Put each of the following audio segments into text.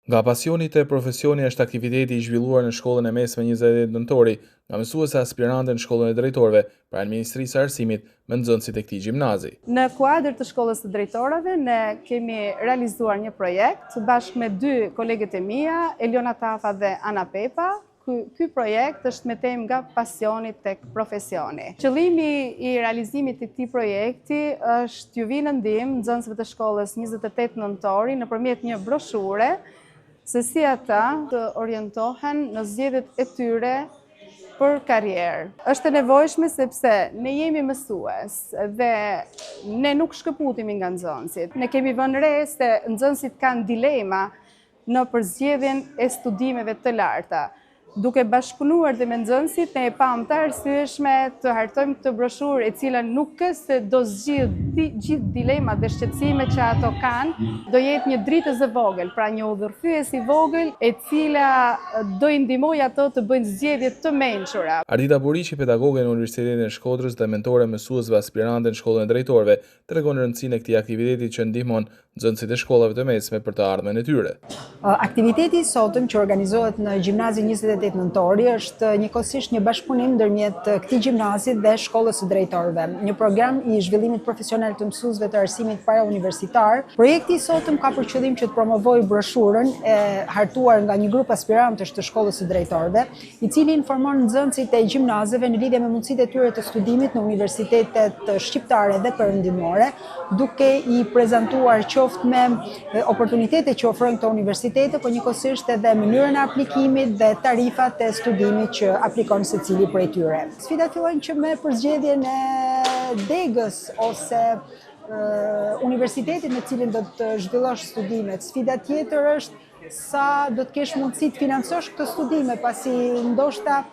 Nga pasioni te profesioni është aktiviteti i zhvilluar në shkollën e mesme 28 nëntori nga mësuese aspirante në shkollën e drejtorëve pranë Ministrisë së Arsimit me nxënësit e këtij gjimnazi. Në kuadër të shkollës së drejtorëve ne kemi realizuar një projekt bashkë me dy kolegët e mia, Eliona Tafa dhe Ana Pepa. Ky projekt është me temë nga pasioni tek profesioni. Qëllimi i realizimit të këtij projekti është t'ju vi në ndihmë nxënësve të shkollës 28 nëntori nëpërmjet një broshure se si ata të orientohen në zgjedhjet e tyre për karrierë. Është e nevojshme sepse ne jemi mësues dhe ne nuk shkëputemi nga nxënësit. Ne kemi vënë re se nxënësit kanë dilema në përzgjedhjen e studimeve të larta. Duke bashkëpunuar dhe me nxënësit, ne e pam të arsyeshme të hartojmë këtë broshurë e cila nuk është se do zgjidhë gjithë dilemat dhe shqetësimet që ato kanë, do jetë një dritës e vogël, pra një udhërthyes i vogël e cila do i ndihmojë ato të bëjnë zgjedhje të mençura. Ardita Buriqi, pedagoge në Universitetin e Shkodrës dhe mentore mësuesve aspirante në shkollën e drejtorëve, tregon rëndësinë e këtij aktiviteti që ndihmon nxënësit e shkollave të mesme për të ardhmen e tyre. Aktiviteti i sotëm që organizohet në Gjimnazin 28 nëntori është njëkohësisht një bashkëpunim ndërmjet këtij gjimnazi dhe shkollës së drejtorëve, një program i zhvillimit profesional të mësuesve të arsimit parauniversitar. Projekti i sotëm ka për qëllim që të promovojë broshurën e hartuar nga një grup aspirantësh të shkollës së drejtorëve, i cili informon nxënësit e gjimnazeve në lidhje me mundësitë e tyre të studimit në universitetet shqiptare dhe perëndimore, duke i prezantuar qoftë me oportunitetet që ofrojnë këto universitete, por njëkohësisht edhe mënyrën e aplikimit dhe tarifat e studimit që aplikon secili prej tyre. Sfidat fillojnë që me përzgjedhjen e degës ose universitetit në cilin do të zhvillosh studimet. Sfida tjetër është sa do të kesh mundësi të financosh këto studime, pasi ndoshta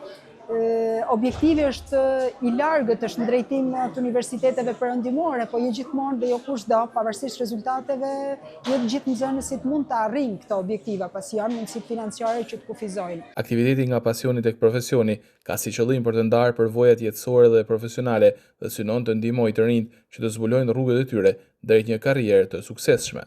objektivi është i largët, është në drejtim të universiteteve perëndimore, po jo gjithmonë dhe jo kushdo, pavarësisht rezultateve, jo të gjithë nxënësit mund të arrijnë këto objektiva, pasi janë mundësitë financiare që të kufizojnë. Aktiviteti nga pasioni tek profesioni ka si qëllim për të ndarë përvojat jetësore dhe profesionale dhe synon të ndihmojë të rinjt që të zbulojnë rrugët e tyre drejt një karriere të suksesshme.